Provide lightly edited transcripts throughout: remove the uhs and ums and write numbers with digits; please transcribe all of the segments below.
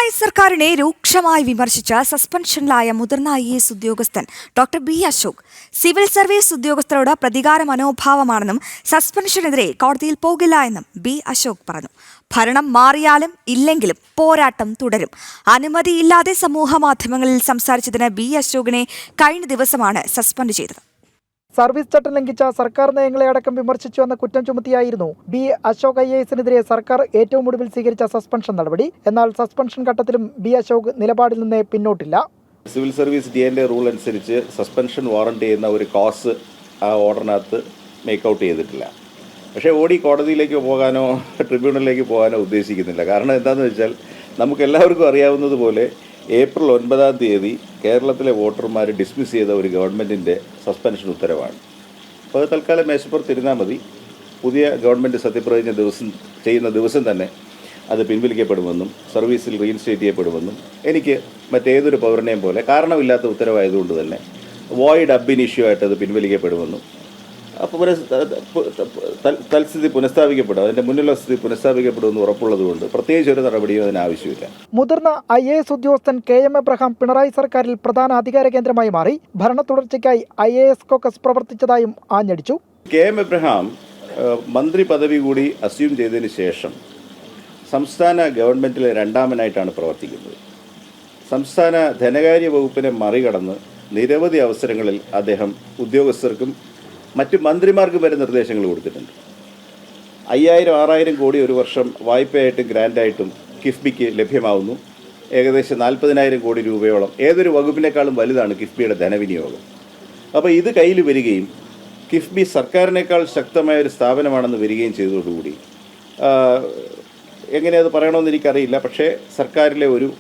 പിണറായി സർക്കാരിനെ രൂക്ഷമായി വിമർശിച്ച സസ്പെൻഷനിലായ മുതിർന്ന IAS ഉദ്യോഗസ്ഥൻ doctor B Ashok civil service ഉദ്യോഗസ്ഥരോട് പ്രതികാര മനോഭാവമാണെന്നും സസ്പെൻഷനെതിരെ കോടതിയിൽ പോകില്ല എന്നും ബി അശോക് പറഞ്ഞു. ഭരണം മാറിയാലും ഇല്ലെങ്കിലും പോരാട്ടം തുടരും. അനുമതിയില്ലാതെ സമൂഹ മാധ്യമങ്ങളിൽ സംസാരിച്ചതിന് ബി അശോകിനെ കഴിഞ്ഞ ദിവസമാണ് സസ്പെൻഡ് ചെയ്തത്. സർവീസ് ചട്ടം ലംഘിച്ച സർക്കാർ നയങ്ങളെ അടക്കം വിമർശിച്ചു എന്ന കുറ്റം ചുമത്തിയായിരുന്നു ബി അശോക് IASനെതിരെ സർക്കാർ ഏറ്റവും ഒടുവിൽ സ്വീകരിച്ച സസ്പെൻഷൻ നടപടി. എന്നാൽ സസ്പെൻഷൻ ഘട്ടത്തിലും ബി അശോക് നിലപാടിൽ നിന്ന് പിന്നോട്ടില്ല. സിവിൽ സർവീസ് DNA റൂൾ അനുസരിച്ച് സസ്പെൻഷൻ വാറണ്ട് ചെയ്യുന്ന ഒരു കോസ് ആ ഓർഡറിനകത്ത് മേക്കൗട്ട് ചെയ്തിട്ടില്ല. പക്ഷേ കോടതിയിലേക്ക് പോകാനോ ട്രിബ്യൂണലിലേക്ക് പോകാനോ ഉദ്ദേശിക്കുന്നില്ല. കാരണം എന്താണെന്ന് വെച്ചാൽ നമുക്കെല്ലാവർക്കും അറിയാവുന്നതുപോലെ ഏപ്രിൽ 9 കേരളത്തിലെ വോട്ടർമാർ ഡിസ്മിസ് ചെയ്ത ഒരു ഗവൺമെൻറ്റിൻ്റെ സസ്പെൻഷൻ ഉത്തരവാണ്. അപ്പോൾ അത് തൽക്കാലം മേശപ്പുറത്തിരുന്നാൽ മതി. പുതിയ ഗവൺമെൻറ് സത്യപ്രതിജ്ഞ ചെയ്യുന്ന ദിവസം തന്നെ അത് പിൻവലിക്കപ്പെടുമെന്നും സർവീസിൽ റീഇൻസ്റ്റേറ്റ് ചെയ്യപ്പെടുമെന്നും എനിക്ക് മറ്റേതൊരു പൗരനെയും പോലെ കാരണമില്ലാത്ത ഉത്തരവായതുകൊണ്ട് തന്നെ വോയിഡ് അബ് ഇഷ്യൂ ആയിട്ട് അത് പിൻവലിക്കപ്പെടുമെന്നും അപ്പോൾ തൽസ്ഥിതി പുനഃസ്ഥാപിക്കപ്പെടും, അതിൻ്റെ മുന്നിലുള്ള സ്ഥിതി പുനഃസ്ഥാപിക്കപ്പെടുമെന്ന് ഉറപ്പുള്ളതുകൊണ്ട് പ്രത്യേകിച്ച് ഒരു നടപടിയും അതിന് ആവശ്യമില്ല. മുതിർന്ന IAS ഉദ്യോഗസ്ഥൻ KM എബ്രഹാം പിണറായി സർക്കാരിൽ പ്രധാന അധികാര കേന്ദ്രമായി മാറി. ഭരണ തുടർച്ചയ്ക്കായി IAS കോക്കസ് പ്രവർത്തിച്ചതായും ആഞ്ഞടിച്ചു. KM എബ്രഹാം മന്ത്രി പദവി കൂടി അസ്യൂം ചെയ്തതിന് ശേഷം സംസ്ഥാന ഗവൺമെൻറ്റിലെ രണ്ടാമനായിട്ടാണ് പ്രവർത്തിക്കുന്നത്. സംസ്ഥാന ധനകാര്യ വകുപ്പിനെ മറികടന്ന് നിരവധി അവസരങ്ങളിൽ അദ്ദേഹം ഉദ്യോഗസ്ഥർക്കും മറ്റ് മന്ത്രിമാർക്കും വരെ നിർദ്ദേശങ്ങൾ കൊടുത്തിട്ടുണ്ട്. 5000-6000 കോടി ഒരു വർഷം വായ്പയായിട്ടും ഗ്രാൻഡായിട്ടും കിഫ്ബിക്ക് ലഭ്യമാവുന്നു. ഏകദേശം 40,000 കോടി രൂപയോളം ഏതൊരു വകുപ്പിനേക്കാളും വലുതാണ് കിഫ്ബിയുടെ ധനവിനിയോഗം. അപ്പോൾ ഇത് കയ്യിൽ വരികയും കിഫ്ബി സർക്കാരിനേക്കാൾ ശക്തമായ ഒരു സ്ഥാപനമാണെന്ന് വരികയും ചെയ്തതോടുകൂടി എങ്ങനെയത് പറയണമെന്ന് എനിക്കറിയില്ല, പക്ഷേ സർക്കാരിലെ ഒരു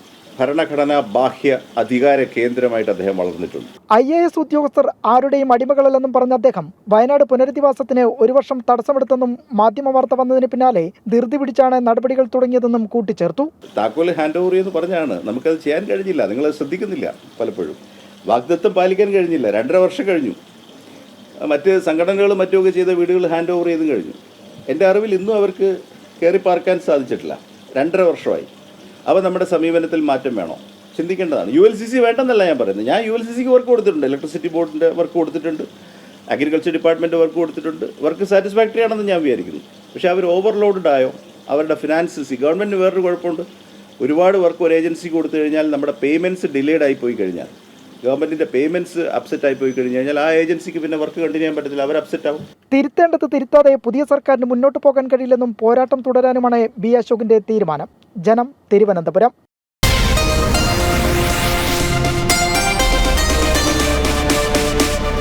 ഭരണഘടനാ ബാഹ്യ അധികാര കേന്ദ്രമായിട്ട് അദ്ദേഹം വളർന്നിട്ടുണ്ട്. IAS ഉദ്യോഗസ്ഥർ ആരുടെയും അടിമകളല്ലെന്നും പറഞ്ഞ അദ്ദേഹം വയനാട് പുനരധിവാസത്തിന് 1 വർഷം തടസ്സമെടുത്തെന്നും മാധ്യമ വാർത്ത വന്നതിന് പിന്നാലെ ധൃതി പിടിച്ചാണ് നടപടികൾ തുടങ്ങിയതെന്നും കൂട്ടിച്ചേർത്തു. താക്കോൽ ഹാൻഡ് ഓവർ ചെയ്യുമെന്ന് പറഞ്ഞാണ്, നമുക്കത് ചെയ്യാൻ കഴിഞ്ഞില്ല. നിങ്ങളത് ശ്രദ്ധിക്കുന്നില്ല. പലപ്പോഴും വാഗ്ദത്തം പാലിക്കാൻ കഴിഞ്ഞില്ല. 2.5 വർഷം കഴിഞ്ഞു. മറ്റ് സംഘടനകളും മറ്റുമൊക്കെ ചെയ്ത വീടുകൾ ഹാൻഡ് ഓവർ ചെയ്തും കഴിഞ്ഞു. എൻ്റെ അറിവിൽ ഇന്നും അവർക്ക് കയറി പാർക്കാൻ സാധിച്ചിട്ടില്ല. 2.5 വർഷമായി. അപ്പോൾ നമ്മുടെ സമീപനത്തിൽ മാറ്റം വേണോ? ചിന്തിക്കേണ്ടതാണ്. ULCC വേണ്ടെന്നല്ല ഞാൻ പറയുന്നത്. ഞാൻ ULCCക്ക് വർക്ക് കൊടുത്തിട്ടുണ്ട്, ഇലക്ട്രിസിറ്റി ബോർഡിൻ്റെ വർക്ക് കൊടുത്തിട്ടുണ്ട്, അഗ്രികൾച്ചർ ഡിപ്പാർട്ട്മെൻറ്റ് വർക്ക് കൊടുത്തിട്ടുണ്ട്. വർക്ക് സാറ്റിസ്ഫാക്ടറി ആണെന്ന് ഞാൻ വിചാരിക്കുന്നു. പക്ഷേ അവർ ഓവർലോഡഡ് ആയോ? അവരുടെ ഫിനാൻസസ് ഗവൺമെൻറ്റിന് വേറൊരു കുഴപ്പമുണ്ട്. ഒരുപാട് വർക്ക് ഒരു ഏജൻസിക്ക് കൊടുത്തു കഴിഞ്ഞാൽ നമ്മുടെ പേയ്മെൻറ്റ്സ് ഡിലേഡ് ആയിപ്പോയി കഴിഞ്ഞാൽ, ഗവൺമെൻറ്റിൻ്റെ പേയ്മെൻറ്റ്സ് അപ്സെറ്റ് ആയിപ്പോയി കഴിഞ്ഞാൽ ആ ഏജൻസിക്ക് പിന്നെ വർക്ക് കണ്ടിന്യൂ ചെയ്യാൻ പറ്റത്തില്ല, അവർ അപ്സെറ്റ് ആവും. തിരുത്തേണ്ടത് തിരുത്താതെ പുതിയ സർക്കാരിന് മുന്നോട്ട് പോകാൻ കഴിയില്ലെന്നും പോരാട്ടം തുടരാനുമാണ് ബി അശോകിന്റെ തീരുമാനം. ജനം, തിരുവനന്തപുരം.